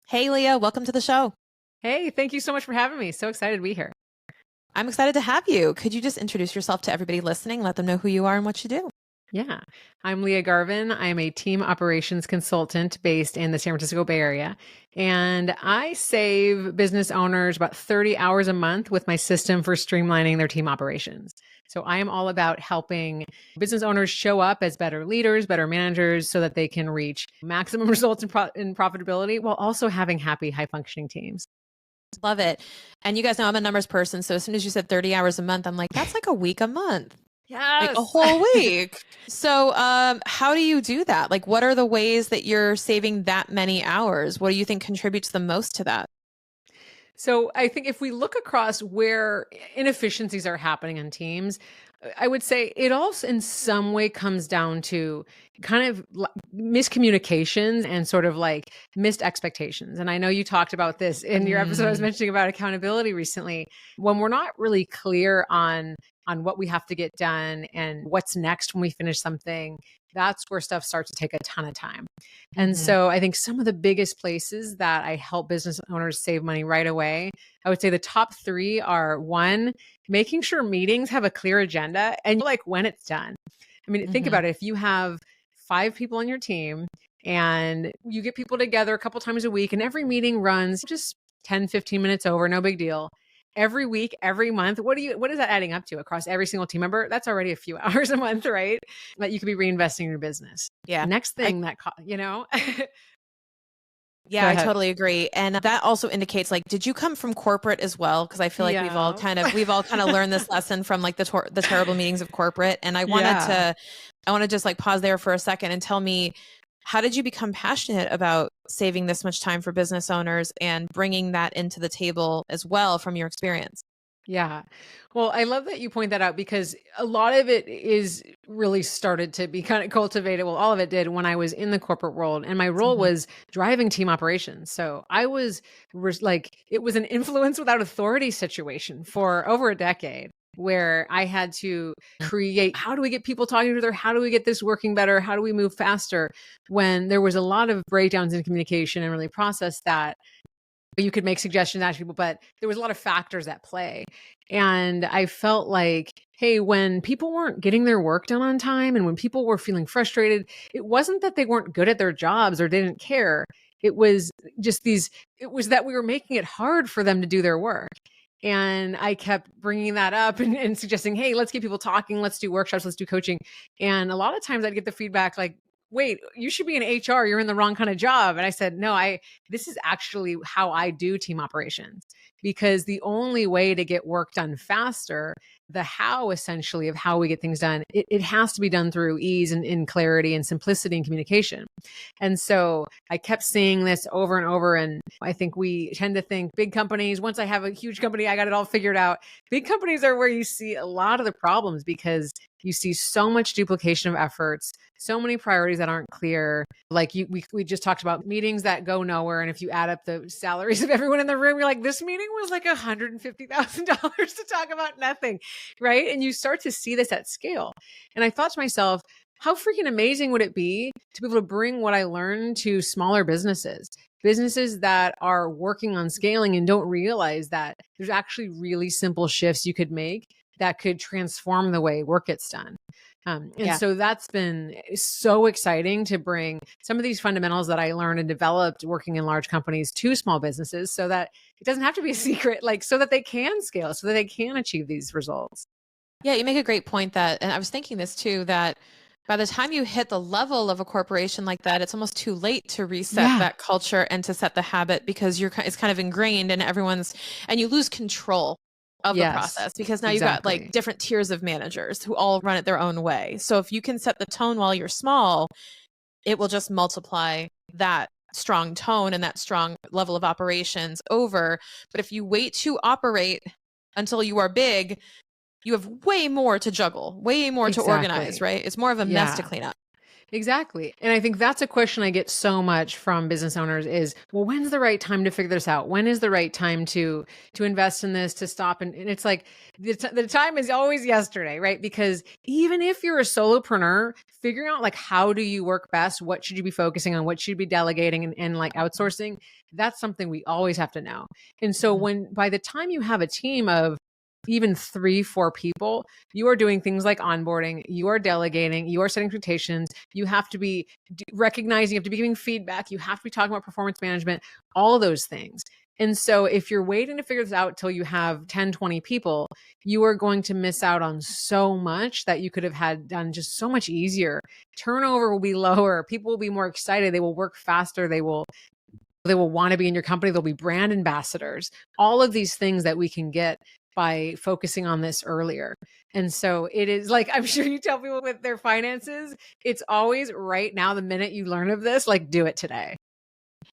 Hey, Leah, welcome to the show. Hey, thank you so much for having me. So excited to be here. I'm excited to have you. Could you just introduce yourself to everybody listening? Let them know who you are and what you do. Yeah, I'm Leah Garvin. I am a team operations consultant based in the San Francisco Bay Area. And I save business owners about 30 hours a month with my system for streamlining their team operations. So I am all about helping business owners show up as better leaders, better managers, so that they can reach maximum results in profitability while also having happy, high functioning teams. Love it. And you guys know I'm a numbers person. So as soon as you said 30 hours a month, I'm like, that's like a week a month, like a Yes. whole week. So how do you do that? Like, what are the ways that you're saving that many hours? What do you think contributes the most to that? So I think if we look across where inefficiencies are happening in teams, I would say it also in some way comes down to kind of miscommunications and sort of like missed expectations. And I know you talked about this in your episode I was mentioning about accountability recently. When we're not really clear on what we have to get done and what's next when we finish something, that's where stuff starts to take a ton of time. And so I think some of the biggest places that I help business owners save money right away, I would say the top three are one, making sure meetings have a clear agenda and like when it's done. I mean, think about it. If you have 5 people on your team and you get people together a couple times a week and every meeting runs just 10, 15 minutes over, no big deal. Every week, every month, what is that adding up to across every single team member? That's already a few hours a month, right? That you could be reinvesting in your business. Yeah. Next I, thing Go yeah, I ahead. totally agree. And that also indicates like, did you come from corporate as well? Because I feel like Yeah. we've all kind of learned this lesson from like the terrible meetings of corporate. And Yeah. I want to just like pause there for a second and tell me, how did you become passionate about saving this much time for business owners and bringing that into the table as well from your experience? Yeah. Well, I love that you point that out because a lot of it is really started to be kind of cultivated. Well, all of it did when I was in the corporate world, and my role Mhm. was driving team operations. So I was like, it was an influence without authority situation for over a decade where I had to create how do we get people talking to each other? How do we get this working better? How do we move faster? When there was a lot of breakdowns in communication and really process that you could make suggestions to people, but there was a lot of factors at play. And I felt like, hey, when people weren't getting their work done on time and when people were feeling frustrated, it wasn't that they weren't good at their jobs or didn't care. It was just it was that we were making it hard for them to do their work. And I kept bringing that up and suggesting, hey, let's get people talking. Let's do workshops. Let's do coaching. And a lot of times I'd get the feedback like, wait, you should be in HR. You're in the wrong kind of job. And I said, no, this is actually how I do team operations because the only way to get work done faster, the how essentially of how we get things done, it has to be done through ease and clarity and simplicity and communication. And so I kept seeing this over and over. And I think we tend to think big companies, once I have a huge company, I got it all figured out. Big companies are where you see a lot of the problems because you see so much duplication of efforts, so many priorities that aren't clear. Like we just talked about meetings that go nowhere. And if you add up the salaries of everyone in the room, you're like, this meeting was like $150,000 to talk about nothing. Right. And you start to see this at scale. And I thought to myself, how freaking amazing would it be to be able to bring what I learned to smaller businesses that are working on scaling and don't realize that there's actually really simple shifts you could make that could transform the way work gets done. And so that's been so exciting to bring some of these fundamentals that I learned and developed working in large companies to small businesses so that it doesn't have to be a secret, like so that they can scale, so that they can achieve these results. Yeah, you make a great point and I was thinking this too, that by the time you hit the level of a corporation like that, it's almost too late to reset Yeah. that culture and to set the habit because it's kind of ingrained in and you lose control of the Yes, process because now you've got like exactly. different tiers of managers who all run it their own way. So if you can set the tone while you're small, it will just multiply that strong tone and that strong level of operations over. But if you wait to operate until you are big, you have way more to juggle, way more to organize, Exactly. right? It's more of a mess to Yeah. clean up. Exactly. And I think that's a question I get so much from business owners is, well, when's the right time to figure this out? When is the right time to invest in this, to stop? And it's like the time is always yesterday, right? Because even if you're a solopreneur, figuring out like how do you work best, what should you be focusing on, what should you be delegating and like outsourcing, that's something we always have to know. And so when by the time you have a team of even 3, 4 people, you are doing things like onboarding, you are delegating, you are setting expectations, you have to be recognizing, you have to be giving feedback, you have to be talking about performance management, all of those things. And so if you're waiting to figure this out till you have 10, 20 people, you are going to miss out on so much that you could have had done just so much easier. Turnover will be lower. People will be more excited. They will work faster. They will want to be in your company. They'll be brand ambassadors. All of these things that we can get by focusing on this earlier. And so it is like, I'm sure you tell people with their finances, it's always right now, the minute you learn of this, like do it today.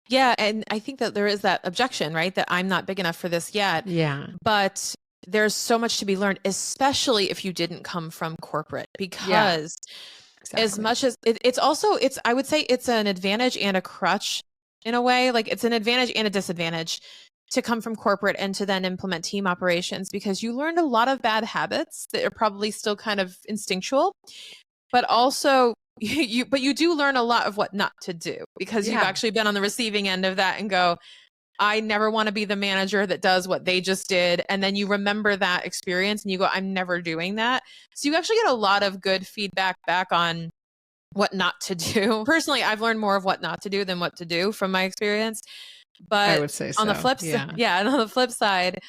Yeah. And I think that there is that objection, right? That I'm not big enough for this yet. Yeah. But there's so much to be learned, especially if you didn't come from corporate, because as much as it's also, I would say it's an advantage and a crutch in a way. Like it's an advantage and a disadvantage to come from corporate and to then implement team operations, because you learned a lot of bad habits that are probably still kind of instinctual, but also you do learn a lot of what not to do, because you've actually been on the receiving end of that and go, I never want to be the manager that does what they just did. And then you remember that experience and you go, I'm never doing that. So you actually get a lot of good feedback back on what not to do. Personally, I've learned more of what not to do than what to do from my experience. But I would say so. On the flip side, and on the flip side,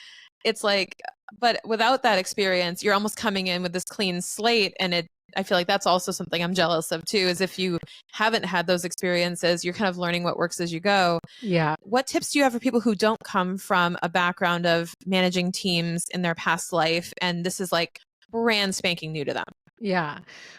it's like, but without that experience, you're almost coming in with this clean slate. And I feel like that's also something I'm jealous of too, is if you haven't had those experiences, you're kind of learning what works as you go. Yeah. What tips do you have for people who don't come from a background of managing teams in their past life, and this is like brand spanking new to them? Yeah.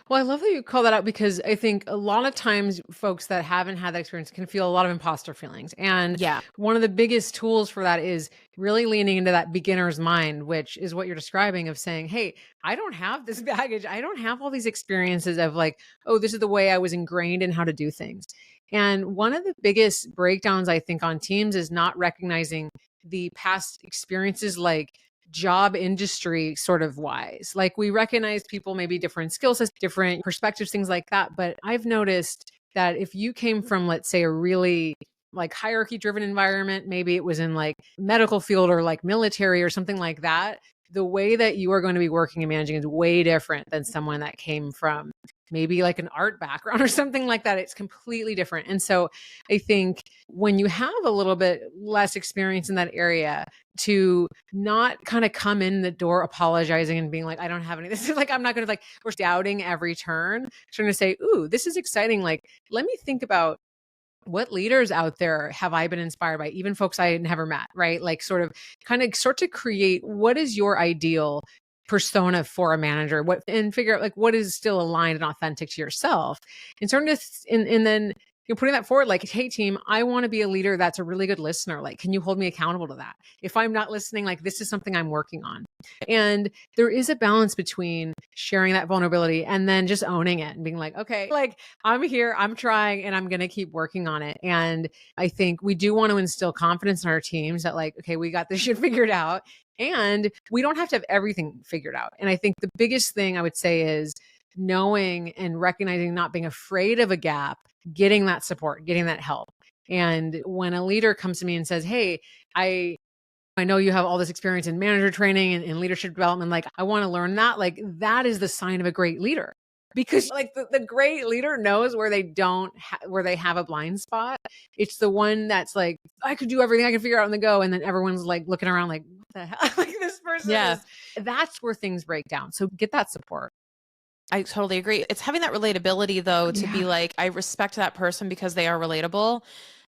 Well, I love that you call that out, because I think a lot of times folks that haven't had that experience can feel a lot of imposter feelings. And one of the biggest tools for that is really leaning into that beginner's mind, which is what you're describing, of saying, hey, I don't have this baggage. I don't have all these experiences of like, oh, this is the way I was ingrained in how to do things. And one of the biggest breakdowns, I think, on teams is not recognizing the past experiences, like job industry sort of wise. Like we recognize people, maybe different skill sets, different perspectives, things like that. But I've noticed that if you came from, let's say, a really like hierarchy driven environment, maybe it was in like medical field or like military or something like that, the way that you are going to be working and managing is way different than someone that came from maybe like an art background or something like that. It's completely different. And so I think when you have a little bit less experience in that area, to not kind of come in the door apologizing and being like, I don't have any, this is like, I'm not going to like, we're doubting every turn, trying to say, ooh, this is exciting. Like, let me think about what leaders out there have I been inspired by, even folks I never met, right? Like start to create, what is your ideal persona for a manager, and figure out like what is still aligned and authentic to yourself, and starting to, and then you're putting that forward, like, hey team, I want to be a leader that's a really good listener. Like, can you hold me accountable to that? If I'm not listening, like this is something I'm working on. And there is a balance between sharing that vulnerability and then just owning it and being like, okay, like I'm here, I'm trying, and I'm going to keep working on it. And I think we do want to instill confidence in our teams that like, okay, we got this shit figured out, and we don't have to have everything figured out. And I think the biggest thing I would say is knowing and recognizing, not being afraid of a gap, getting that support, getting that help. And when a leader comes to me and says, hey, I know you have all this experience in manager training and leadership development, like I want to learn that, like that is the sign of a great leader. Because like the great leader knows where they where they have a blind spot. It's the one that's like, I could do everything, I can figure out on the go. And then everyone's like looking around like, what the hell? Like this person is, that's where things break down. So get that support. I totally agree. It's having that relatability though, to be like, I respect that person because they are relatable.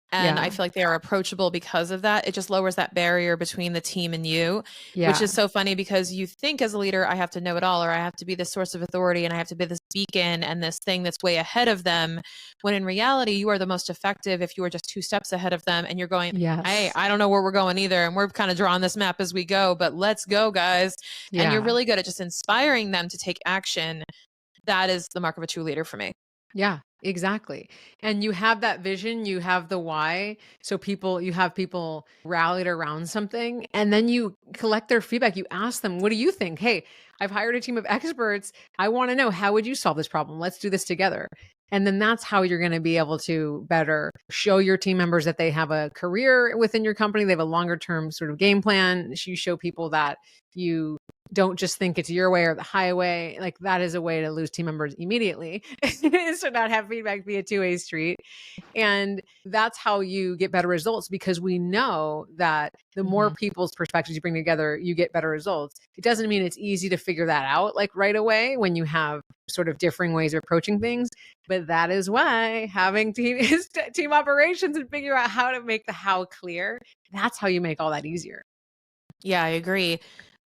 And I feel like they are approachable because of that. It just lowers that barrier between the team and you, which is so funny, because you think as a leader, I have to know it all, or I have to be this source of authority, and I have to be this beacon and this thing that's way ahead of them. When in reality, you are the most effective if you are just 2 steps ahead of them and you're going, hey, I don't know where we're going either. And we're kind of drawing this map as we go, but let's go, guys. And you're really good at just inspiring them to take action. That is the mark of a true leader for me. Yeah, exactly. And you have that vision, you have the why. So you have people rallied around something, and then you collect their feedback. You ask them, what do you think? Hey, I've hired a team of experts. I want to know, how would you solve this problem? Let's do this together. And then that's how you're going to be able to better show your team members that they have a career within your company. They have a longer term sort of game plan. You show people that you don't just think it's your way or the highway. Like, that is a way to lose team members immediately, is to not have feedback be a two-way street. And that's how you get better results, because we know that the more people's perspectives you bring together, you get better results. It doesn't mean it's easy to figure that out like right away when you have sort of differing ways of approaching things. But that is why having team operations and figure out how to make the how clear, that's how you make all that easier. Yeah, I agree.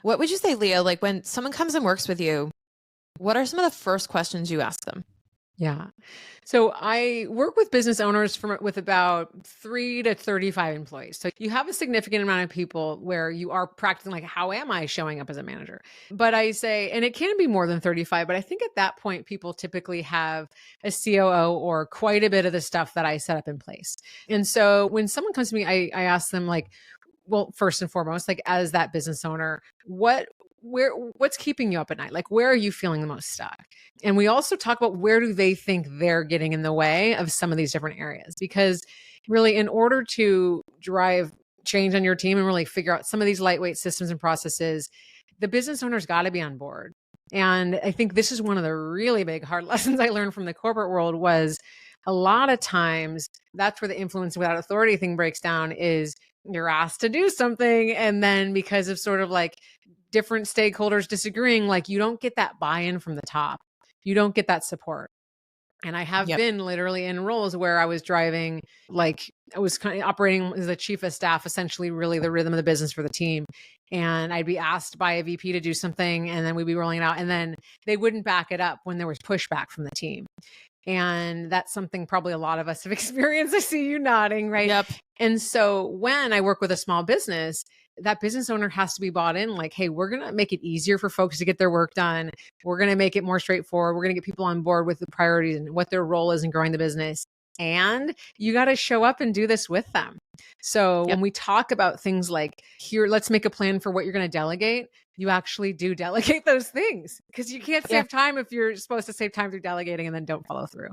What would you say, Leah, like when someone comes and works with you, what are some of the first questions you ask them? Yeah. So I work with business owners with about 3 to 35 employees. So you have a significant amount of people where you are practicing, like, how am I showing up as a manager? But I say, and it can be more than 35, but I think at that point, people typically have a COO or quite a bit of the stuff that I set up in place. And so when someone comes to me, I ask them, like, well, first and foremost, like, as that business owner, what's keeping you up at night? Like, where are you feeling the most stuck? And we also talk about where do they think they're getting in the way of some of these different areas, because really, in order to drive change on your team and really figure out some of these lightweight systems and processes, the business owner's got to be on board. And I think this is one of the really big hard lessons I learned from the corporate world. Was a lot of times that's where the influence without authority thing breaks down. Is you're asked to do something, and then because of sort of like different stakeholders disagreeing, like, you don't get that buy-in from the top. You don't get that support. And I have been literally in roles where I was driving, like, I was kind of operating as the chief of staff, essentially really the rhythm of the business for the team. And I'd be asked by a VP to do something, and then we'd be rolling it out, and then they wouldn't back it up when there was pushback from the team. And that's something probably a lot of us have experienced. I see you nodding, right? Yep. And so when I work with a small business, that business owner has to be bought in, like, hey, we're going to make it easier for folks to get their work done. We're going to make it more straightforward. We're going to get people on board with the priorities and what their role is in growing the business. And you got to show up and do this with them. So when we talk about things like, here, let's make a plan for what you're going to delegate, you actually do delegate those things, because you can't save time if you're supposed to save time through delegating and then don't follow through.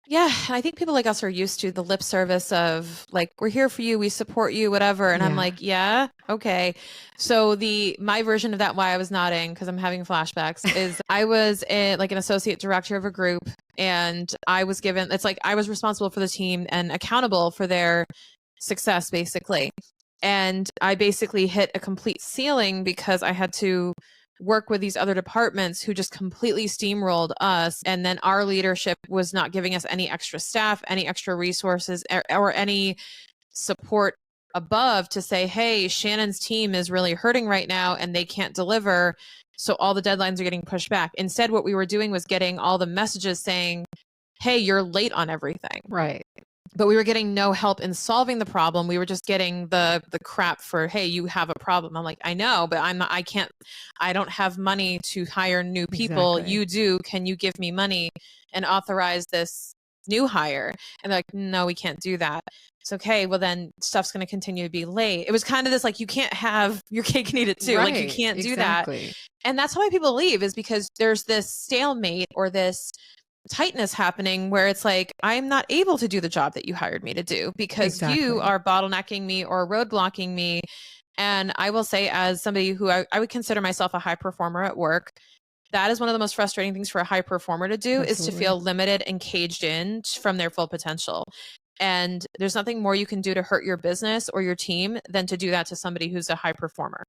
Yeah. And I think people like us are used to the lip service of, like, we're here for you, we support you, whatever. And I'm like, yeah, okay. So my version of that, why I was nodding, because I'm having flashbacks, is I was like an associate director of a group, and I was given, it's like I was responsible for the team and accountable for their success, basically. And I basically hit a complete ceiling because I had to work with these other departments who just completely steamrolled us. And then our leadership was not giving us any extra staff, any extra resources, or any support above to say, hey, Shannon's team is really hurting right now and they can't deliver. So all the deadlines are getting pushed back. Instead, what we were doing was getting all the messages saying, hey, you're late on everything. Right. But we were getting no help in solving the problem. We were just getting the crap for, hey, you have a problem. I'm like, I know, but I don't have money to hire new people. Exactly. You do. Can you give me money and authorize this new hire? And they're like, no, we can't do that. It's okay. Well, then stuff's going to continue to be late. It was kind of this, like, you can't have your cake and eat it too. Right. Like, you can't do Exactly. that. And that's why people leave, is because there's this stalemate or this tightness happening where it's like, I'm not able to do the job that you hired me to do because you are bottlenecking me or roadblocking me. And I will say, as somebody who I would consider myself a high performer at work, that is one of the most frustrating things for a high performer to do. Absolutely. Is to feel limited and caged in from their full potential. And there's nothing more you can do to hurt your business or your team than to do that to somebody who's a high performer.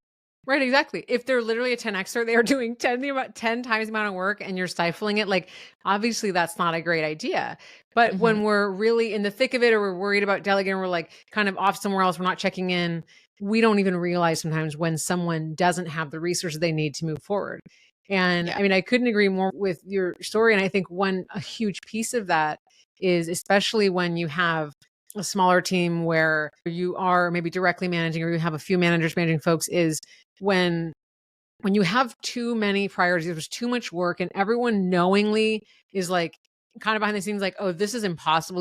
Right, exactly. If they're literally a 10Xer, they are doing 10 times the amount of work and you're stifling it. Like, obviously that's not a great idea. But when we're really in the thick of it, or we're worried about delegating, we're like kind of off somewhere else, we're not checking in, we don't even realize sometimes when someone doesn't have the resources they need to move forward. And I mean, I couldn't agree more with your story. And I think a huge piece of that is, especially when you have a smaller team where you are maybe directly managing, or you have a few managers managing folks, is when you have too many priorities, there's too much work, and everyone knowingly is like kind of behind the scenes, like, oh, this is impossible